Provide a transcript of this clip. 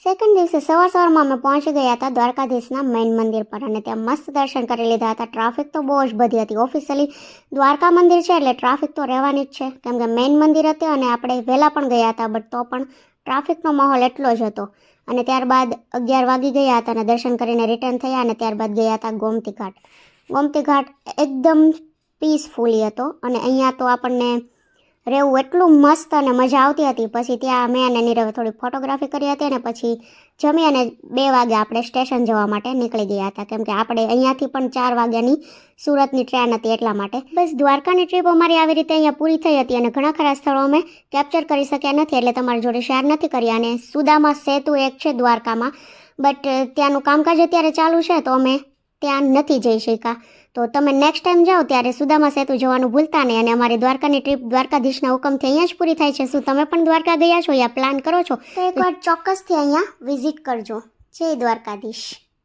Second દિવસે સવારમાં અમે પહોંચી ગયા હતા દ્વારકાધીશના મેઇન મંદિર પર અને ત્યાં મસ્ત દર્શન કરી લીધા હતા. ટ્રાફિક તો બહુ જ બધી હતી. ઓફિશિયલી દ્વારકા મંદિર છે એટલે ટ્રાફિક તો રહેવાની જ છે, કેમ કે મેઇન મંદિર હતું અને આપણે વહેલા પણ ગયા હતા, બટ તો પણ ટ્રાફિકનો માહોલ એટલો જ હતો. અને ત્યારબાદ 11 વાગી ગયા હતા અને દર્શન કરીને રિટર્ન થયા અને ત્યારબાદ ગયા હતા ગોમતી ઘાટ. ગોમતી ઘાટ એકદમ પીસફુલી હતો અને અહીંયા તો આપણને રહેવું એટલું મસ્ત અને મજા આવતી હતી. પછી ત્યાં મેં અને નીરવે થોડી ફોટોગ્રાફી કરી હતી અને પછી જમી અને 2 વાગે આપણે સ્ટેશન જવા માટે નીકળી ગયા હતા, કેમ કે આપણે અહીંયાથી પણ 4 વાગ્યાની સુરતની ટ્રેન હતી એટલા માટે. બસ દ્વારકાની ટ્રીપ અમારી આવી રીતે અહીંયા પૂરી થઈ હતી અને ઘણા ખરા સ્થળો અમે કેપ્ચર કરી શક્યા નથી એટલે તમારી જોડે શેર નથી કર્યા. અને સુદામા સેતુ એક છે દ્વારકામાં, બટ ત્યાંનું કામકાજ અત્યારે ચાલુ છે તો અમે ત્યાં નથી જઈ શક્યા. તો તમે નેક્સ્ટ ટાઈમ જાઓ ત્યારે સુદામા સેતુ જવાનું ભૂલતા નહીં. અને અમારી દ્વારકાની ટ્રીપ દ્વારકાધીશના હુકમથી અહીંયા જ પૂરી થાય છે. શું તમે પણ દ્વારકા ગયા છો યા પ્લાન કરો છો તો એકવાર ચોક્કસથી અહીંયા વિઝિટ કરજો. જય દ્વારકાધીશ.